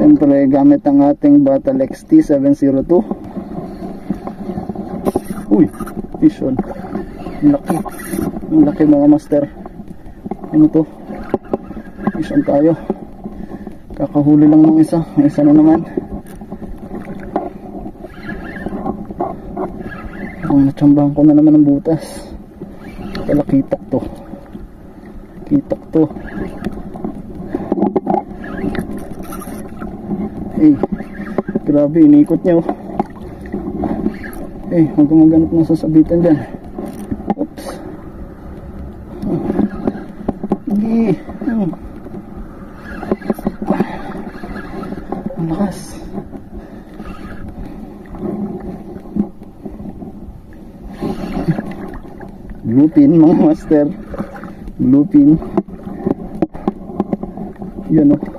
Siyempre gamit ang ating Battle XT702. Uy, fish on. Ang laki. Ang laki mga master. Ano to? Fish on tayo. Kakahuli lang ng isa. May isa na naman. Natsambahan ko na naman ng butas. Kala kitak to. Kitak to. Eh, grabe, inikot niya oh. Eh, huwag kang maganap ng sasabitan dyan. Oops. Hindi. Ang lakas. Bluefin mga master. Bluefin. Yan oh.